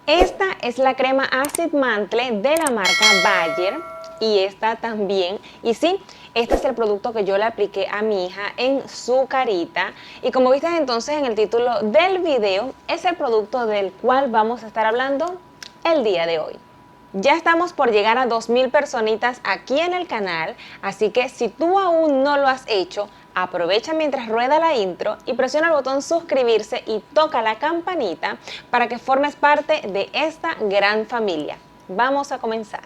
Esta es la crema Acid Mantle de la marca Bayer y esta también. Y sí, este es el producto que yo le apliqué a mi hija en su carita. Y como viste entonces en el título del video, es el producto del cual vamos a estar hablando el día de hoy. Ya estamos por llegar a 2000 personitas aquí en el canal, así que si tú aún no lo has hecho, aprovecha mientras rueda la intro y presiona el botón suscribirse y toca la campanita para que formes parte de esta gran familia. Vamos a comenzar.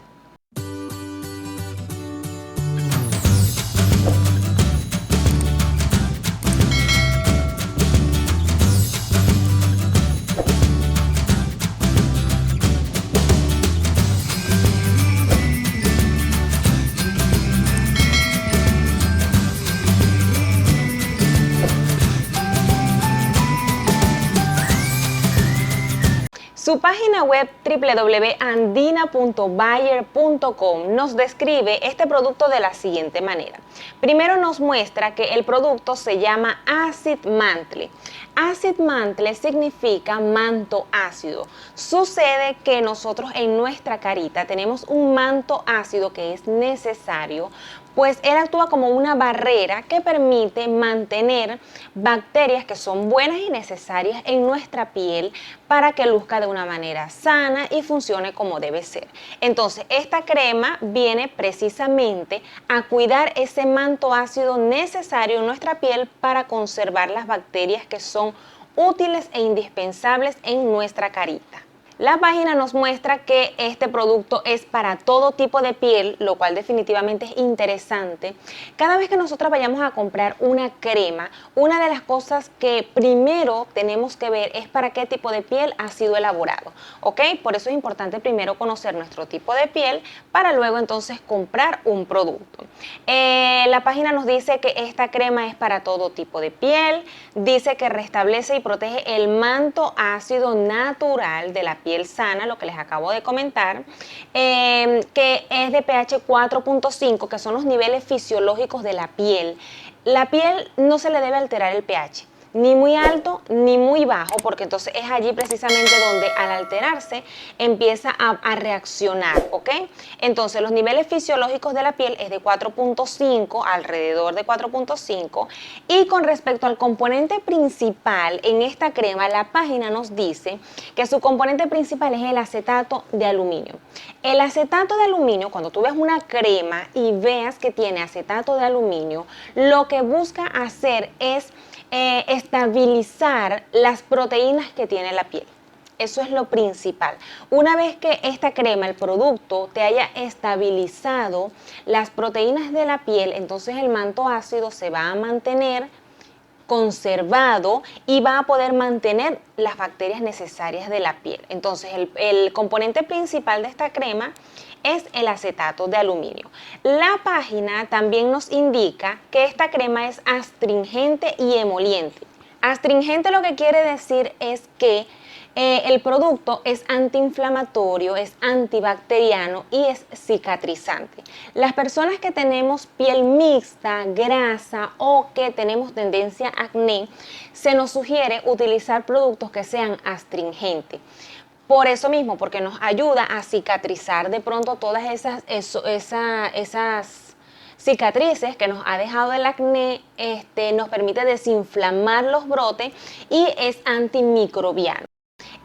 Su página web www.andina.bayer.com nos describe este producto de la siguiente manera. Primero nos muestra que el producto se llama Acid Mantle. Acid Mantle significa manto ácido. Sucede que nosotros en nuestra carita tenemos un manto ácido que es necesario, pues él actúa como una barrera que permite mantener bacterias que son buenas y necesarias en nuestra piel para que luzca de una manera sana y funcione como debe ser. Entonces, esta crema viene precisamente a cuidar ese manto ácido necesario en nuestra piel para conservar las bacterias que son útiles e indispensables en nuestra carita. La página nos muestra que este producto es para todo tipo de piel, lo cual definitivamente es interesante. Cada vez que nosotros vayamos a comprar una crema, una de las cosas que primero tenemos que ver es para qué tipo de piel ha sido elaborado, ¿ok? Por eso es importante primero conocer nuestro tipo de piel para luego entonces comprar un producto. La página nos dice que esta crema es para todo tipo de piel, dice que restablece y protege el manto ácido natural de la piel sana, lo que les acabo de comentar, que es de pH 4.5, que son los niveles fisiológicos de la piel. La piel no se le debe alterar el pH, ni muy alto ni muy bajo, porque entonces es allí precisamente donde al alterarse empieza a reaccionar, ¿ok? Entonces los niveles fisiológicos de la piel es de 4.5, alrededor de 4.5, y con respecto al componente principal en esta crema, la página nos dice que su componente principal es el acetato de aluminio. El acetato de aluminio, cuando tú ves una crema y veas que tiene acetato de aluminio, lo que busca hacer es estabilizar las proteínas que tiene la piel. Eso es lo principal. Una vez que esta crema, el producto, te haya estabilizado las proteínas de la piel, entonces el manto ácido se va a mantener conservado y va a poder mantener las bacterias necesarias de la piel. Entonces el componente principal de esta crema es el acetato de aluminio. La página también nos indica que esta crema es astringente y emoliente. Astringente lo que quiere decir es que el producto es antiinflamatorio, es antibacteriano y es cicatrizante. Las personas que tenemos piel mixta, grasa o que tenemos tendencia a acné, se nos sugiere utilizar productos que sean astringentes. Por eso mismo, porque nos ayuda a cicatrizar de pronto todas esas cicatrices que nos ha dejado el acné, nos permite desinflamar los brotes y es antimicrobiano.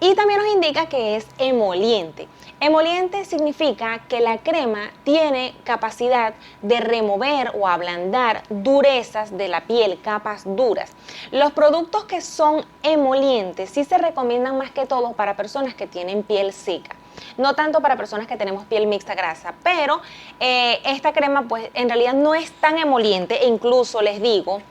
Y también nos indica que es emoliente. Emoliente significa que la crema tiene capacidad de remover o ablandar durezas de la piel, capas duras. Los productos que son emolientes sí se recomiendan más que todo para personas que tienen piel seca. No tanto para personas que tenemos piel mixta grasa, pero esta crema pues en realidad no es tan emoliente e incluso les digo,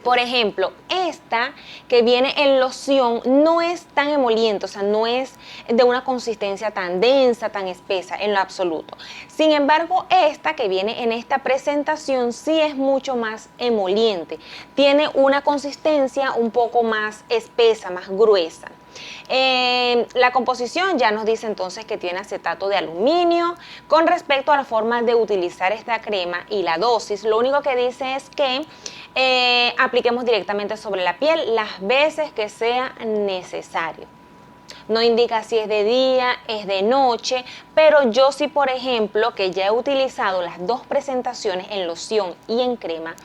por ejemplo, esta que viene en loción no es tan emoliente, o sea, no es de una consistencia tan densa, tan espesa, en lo absoluto. Sin embargo, esta que viene en esta presentación sí es mucho más emoliente. Tiene una consistencia un poco más espesa, más gruesa. La composición ya nos dice entonces que tiene acetato de aluminio. Con respecto a la forma de utilizar esta crema y la dosis, lo único que dice es que apliquemos directamente sobre la piel las veces que sea necesario. no indica si es de día, es de noche, pero yo sí, por ejemplo, que ya he utilizado las dos presentaciones en loción y en crema,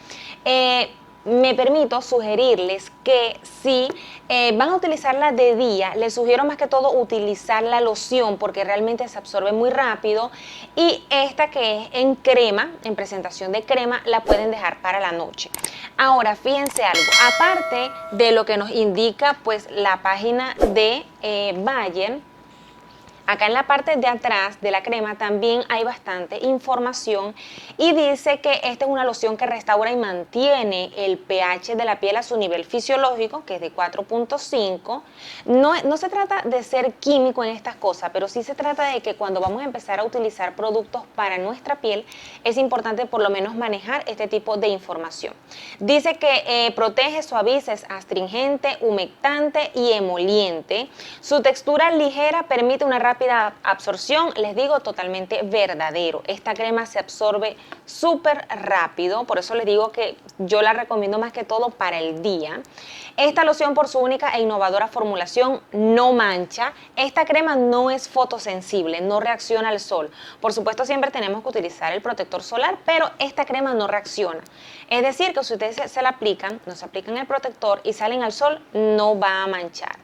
me permito sugerirles que si van a utilizarla de día, les sugiero más que todo utilizar la loción porque realmente se absorbe muy rápido, y esta que es en crema, en presentación de crema, la pueden dejar para la noche. Ahora, fíjense algo, aparte de lo que nos indica pues la página de Bayer, acá en la parte de atrás de la crema también hay bastante información y dice que esta es una loción que restaura y mantiene el pH de la piel a su nivel fisiológico, que es de 4.5. No se trata de ser químico en estas cosas, pero sí se trata de que cuando vamos a empezar a utilizar productos para nuestra piel, es importante por lo menos manejar este tipo de información. Dice que protege, suaviza, es astringente, humectante y emoliente. Su textura ligera permite una rápida absorción, les digo, totalmente verdadero. Esta crema se absorbe súper rápido, por eso les digo que yo la recomiendo más que todo para el día. Esta loción, por su única e innovadora formulación, no mancha. Esta crema no es fotosensible, no reacciona al sol. Por supuesto, siempre tenemos que utilizar el protector solar, pero esta crema no reacciona. Es decir, que si ustedes se la aplican, no se aplican el protector y salen al sol, no va a manchar.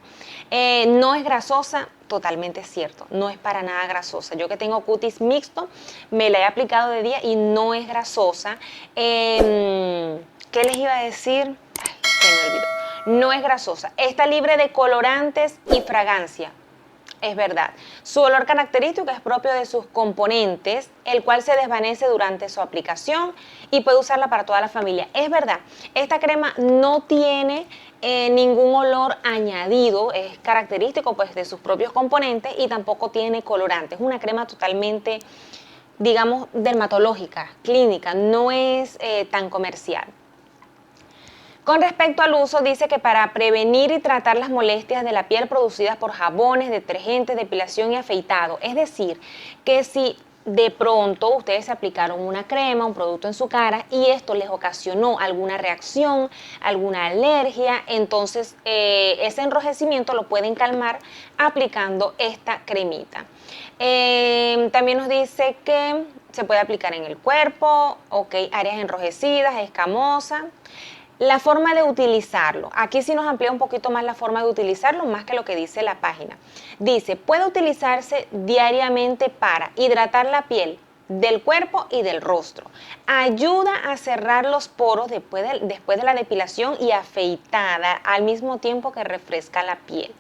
No es grasosa, totalmente cierto, no es para nada grasosa. Yo que tengo cutis mixto, me la he aplicado de día y no es grasosa. ¿Qué les iba a decir? Ay, se me olvidó. No es grasosa. Está libre de colorantes y fragancia. Es verdad. Su olor característico es propio de sus componentes, el cual se desvanece durante su aplicación y puede usarla para toda la familia. Es verdad, esta crema no tiene ningún olor añadido, es característico pues de sus propios componentes y tampoco tiene colorantes. Es una crema totalmente, digamos, dermatológica, clínica, no es tan comercial. Con respecto al uso, dice que para prevenir y tratar las molestias de la piel producidas por jabones, detergentes, depilación y afeitado, es decir, que si de pronto ustedes se aplicaron una crema, un producto en su cara y esto les ocasionó alguna reacción, alguna alergia, entonces ese enrojecimiento lo pueden calmar aplicando esta cremita. También nos dice que se puede aplicar en el cuerpo, áreas enrojecidas, escamosas. La forma de utilizarlo, aquí sí nos amplía un poquito más la forma de utilizarlo, más que lo que dice la página. Dice, puede utilizarse diariamente para hidratar la piel del cuerpo y del rostro. Ayuda a cerrar los poros después de la depilación y afeitada, al mismo tiempo que refresca la piel.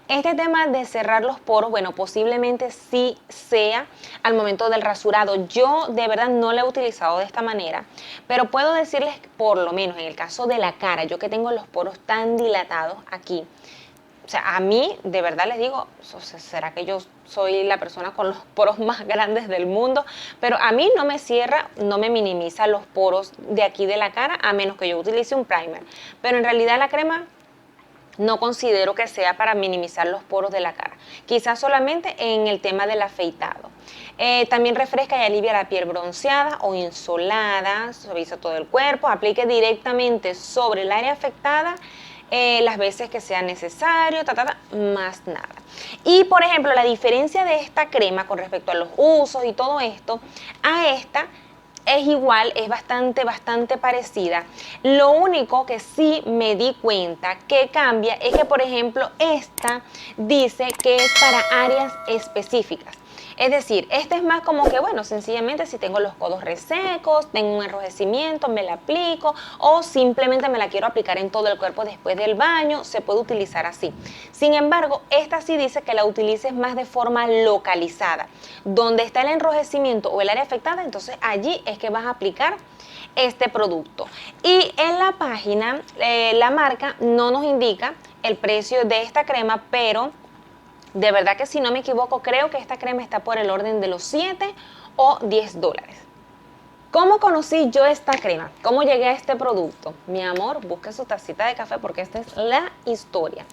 Este tema de cerrar los poros, bueno, posiblemente sí sea al momento del rasurado. Yo de verdad no lo he utilizado de esta manera, pero puedo decirles, por lo menos en el caso de la cara, yo que tengo los poros tan dilatados aquí, o sea, a mí de verdad les digo, o sea, será que yo soy la persona con los poros más grandes del mundo, pero a mí no me cierra, no me minimiza los poros de aquí de la cara, a menos que yo utilice un primer. Pero en realidad la crema no considero que sea para minimizar los poros de la cara, quizás solamente en el tema del afeitado. También refresca y alivia la piel bronceada o insolada, suaviza todo el cuerpo, aplique directamente sobre el área afectada las veces que sea necesario, más nada. Y por ejemplo, la diferencia de esta crema con respecto a los usos y todo esto, a esta es igual, es bastante parecida. Lo único que sí me di cuenta que cambia es que, por ejemplo, esta dice que es para áreas específicas. Es decir, este es más como que, bueno, sencillamente si tengo los codos resecos, tengo un enrojecimiento, me la aplico, o simplemente me la quiero aplicar en todo el cuerpo después del baño, se puede utilizar así. Sin embargo, esta sí dice que la utilices más de forma localizada. Donde está el enrojecimiento o el área afectada, entonces allí es que vas a aplicar este producto. Y en la página, la marca no nos indica el precio de esta crema, pero de verdad que si no me equivoco, creo que esta crema está por el orden de los 7 o 10 dólares. ¿Cómo conocí yo esta crema? ¿Cómo llegué a este producto? Mi amor, busque su tacita de café porque esta es la historia.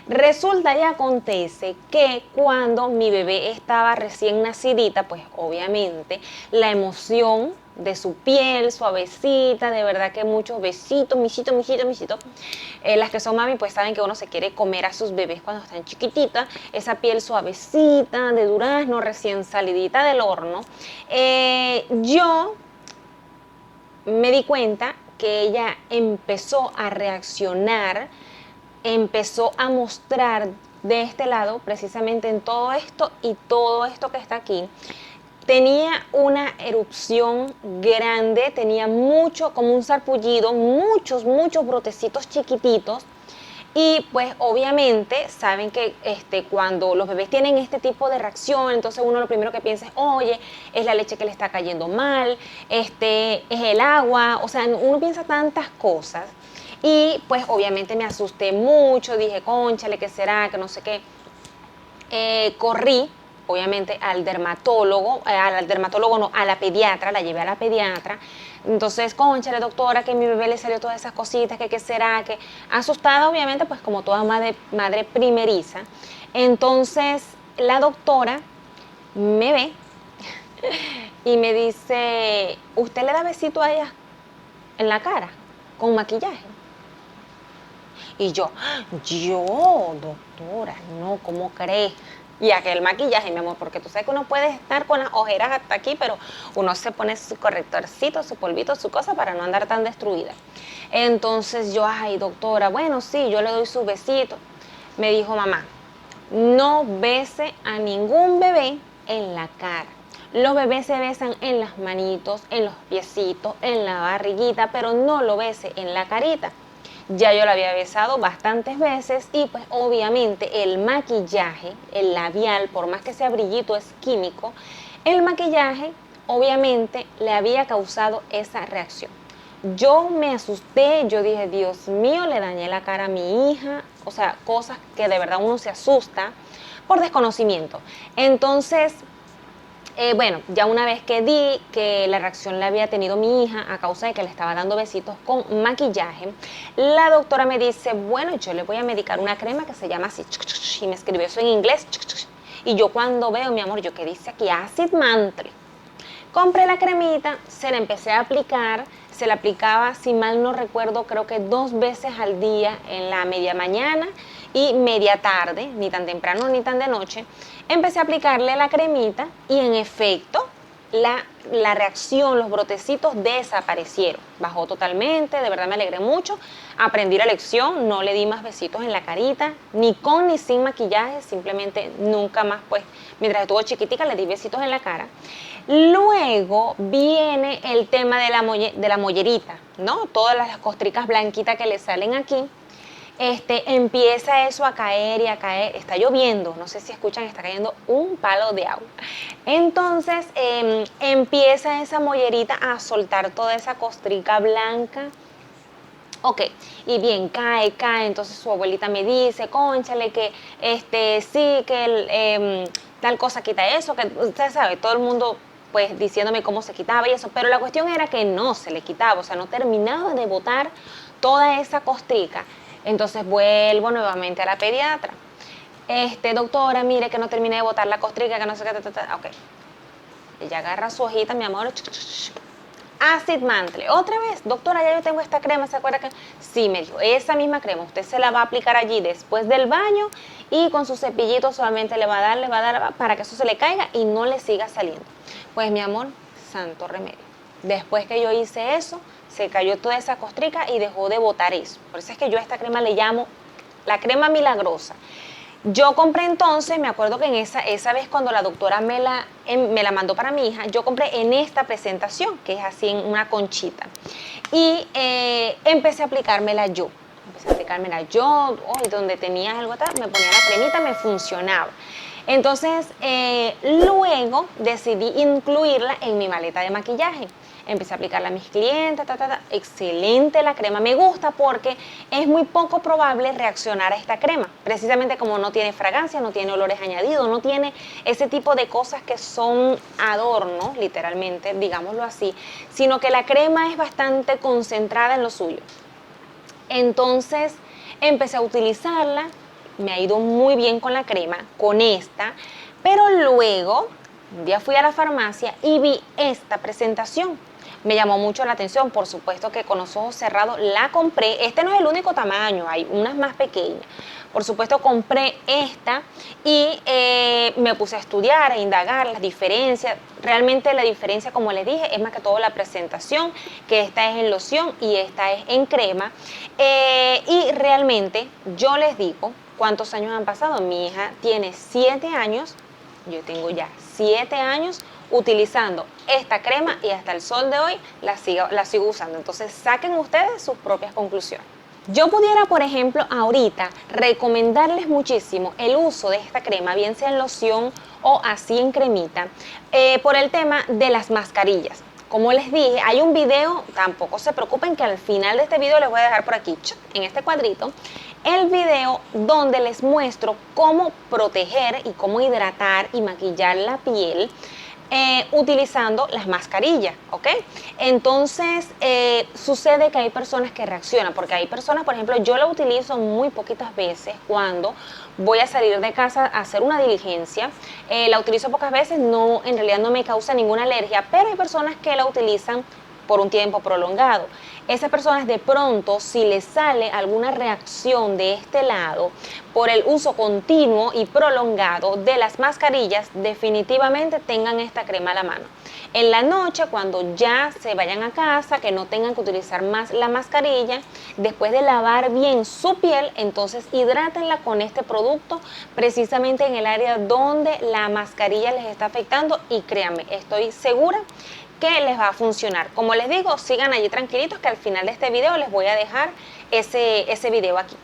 Resulta y acontece que cuando mi bebé estaba recién nacidita, pues obviamente la emoción de su piel suavecita, de verdad que muchos besitos, misito. Las que son mami pues saben que uno se quiere comer a sus bebés cuando están chiquititas, esa piel suavecita de durazno recién salidita del horno. Yo me di cuenta que ella empezó a reaccionar, empezó a mostrar de este lado, precisamente en todo esto y todo esto que está aquí, tenía una erupción grande, tenía mucho, como un sarpullido, muchos brotecitos chiquititos. Y pues obviamente saben que cuando los bebés tienen este tipo de reacción, entonces uno lo primero que piensa es, oye, es la leche que le está cayendo mal, es el agua, o sea, uno piensa tantas cosas. Y pues obviamente me asusté mucho, dije, cónchale, ¿qué será? Que no sé qué. Corrí, obviamente, al dermatólogo no, a la pediatra, la llevé a la pediatra. Entonces, cónchale, doctora, que a mi bebé le salió todas esas cositas, que qué será, que asustada, obviamente, pues como toda madre primeriza. Entonces, la doctora me ve y me dice, ¿usted le da besito a ella en la cara con maquillaje? Y yo, doctora, no, ¿cómo cree? Y aquel maquillaje, mi amor, porque tú sabes que uno puede estar con las ojeras hasta aquí, pero uno se pone su correctorcito, su polvito, su cosa para no andar tan destruida. Entonces yo, ay, doctora, bueno, sí, yo le doy su besito. Me dijo, mamá, no bese a ningún bebé en la cara. Los bebés se besan en las manitos, en los piecitos, en la barriguita, pero no lo bese en la carita. Ya yo la había besado bastantes veces y pues obviamente el maquillaje, el labial, por más que sea brillito, es químico, el maquillaje obviamente le había causado esa reacción. Yo me asusté, yo dije, Dios mío, le dañé la cara a mi hija, o sea, cosas que de verdad uno se asusta por desconocimiento. Entonces, bueno, ya una vez que di que la reacción la había tenido mi hija a causa de que le estaba dando besitos con maquillaje, la doctora me dice, bueno, yo le voy a medicar una crema que se llama así, y me escribió eso en inglés, y yo cuando veo, mi amor, yo que dice aquí, Acid Mantle. Compré la cremita, se la empecé a aplicar, se la aplicaba, si mal no recuerdo, creo que 2 veces al día, en la media mañana y media tarde, ni tan temprano ni tan de noche. Empecé a aplicarle la cremita y en efecto la reacción, los brotecitos desaparecieron. Bajó totalmente, de verdad me alegré mucho. Aprendí la lección, no le di más besitos en la carita, ni con ni sin maquillaje, simplemente nunca más, pues, mientras estuvo chiquitica le di besitos en la cara. Luego viene el tema de la mollerita, ¿no? Todas las costricas blanquitas que le salen aquí. Empieza eso a caer y a caer, está lloviendo, no sé si escuchan, está cayendo un palo de agua. Entonces empieza esa mollerita a soltar toda esa costrica blanca. Ok, y bien, cae, entonces su abuelita me dice, cónchale, que sí, que tal cosa quita eso, que usted sabe, todo el mundo pues diciéndome cómo se quitaba y eso, pero la cuestión era que no se le quitaba, o sea, no terminaba de botar toda esa costrica. Entonces vuelvo nuevamente a la pediatra. Doctora, mire que no terminé de botar la costrica, que no sé qué, ok. Ella agarra su hojita, mi amor, Acid Mantle. Otra vez, doctora, ya yo tengo esta crema, ¿se acuerda que? Sí, me dijo, esa misma crema, usted se la va a aplicar allí después del baño y con su cepillito solamente le va a dar para que eso se le caiga y no le siga saliendo. Pues mi amor, santo remedio. Después que yo hice eso, se cayó toda esa costrica y dejó de botar eso. Por eso es que yo a esta crema le llamo la crema milagrosa. Yo compré entonces, me acuerdo que en esa vez cuando la doctora me la mandó para mi hija, yo compré en esta presentación, que es así en una conchita. Y empecé a aplicármela yo. Donde tenía algo tal, me ponía la cremita, me funcionaba. Entonces, luego decidí incluirla en mi maleta de maquillaje. Empecé a aplicarla a mis clientes, excelente la crema, me gusta porque es muy poco probable reaccionar a esta crema, precisamente como no tiene fragancia, no tiene olores añadidos, no tiene ese tipo de cosas que son adornos, literalmente, digámoslo así, sino que la crema es bastante concentrada en lo suyo. Entonces empecé a utilizarla, me ha ido muy bien con la crema, con esta, pero luego un día fui a la farmacia y vi esta presentación. me llamó mucho la atención, por supuesto que con los ojos cerrados la compré. Este no es el único tamaño, hay unas más pequeñas. Por supuesto compré esta y me puse a estudiar, a indagar las diferencias. Realmente la diferencia, como les dije, es más que todo la presentación, que esta es en loción y esta es en crema. Y realmente yo les digo cuántos años han pasado. Mi hija tiene 7 años, yo tengo ya 7 años utilizando esta crema y hasta el sol de hoy la sigo usando. Entonces saquen ustedes sus propias conclusiones. Yo pudiera, por ejemplo, ahorita recomendarles muchísimo el uso de esta crema, bien sea en loción o así en cremita, por el tema de las mascarillas. Como les dije, hay un video, tampoco se preocupen que al final de este video les voy a dejar por aquí, en este cuadrito, el video donde les muestro cómo proteger y cómo hidratar y maquillar la piel utilizando las mascarillas, ¿ok? Entonces, sucede que hay personas que reaccionan, porque hay personas, por ejemplo, yo la utilizo muy poquitas veces cuando voy a salir de casa a hacer una diligencia, la utilizo pocas veces, no, en realidad no me causa ninguna alergia, pero hay personas que la utilizan por un tiempo prolongado. Esas personas de pronto, si les sale alguna reacción de este lado por el uso continuo y prolongado de las mascarillas, definitivamente tengan esta crema a la mano. En la noche, cuando ya se vayan a casa, que no tengan que utilizar más la mascarilla, después de lavar bien su piel, entonces hidrátenla con este producto precisamente en el área donde la mascarilla les está afectando y créanme, estoy segura que les va a funcionar. Como les digo, sigan allí tranquilitos que al final de este video les voy a dejar ese video aquí.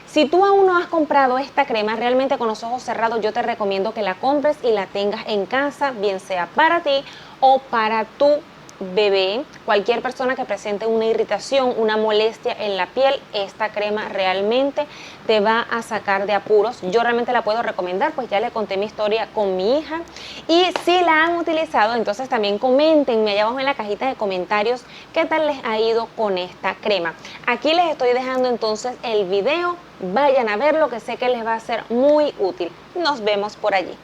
Si tú aún no has comprado esta crema, realmente con los ojos cerrados yo te recomiendo que la compres y la tengas en casa, bien sea para ti o para tu bebé, cualquier persona que presente una irritación, una molestia en la piel, esta crema realmente te va a sacar de apuros. Yo realmente la puedo recomendar, pues ya le conté mi historia con mi hija y si la han utilizado, entonces también coméntenme allá abajo en la cajita de comentarios qué tal les ha ido con esta crema. Aquí les estoy dejando entonces el video, vayan a verlo que sé que les va a ser muy útil. Nos vemos por allí.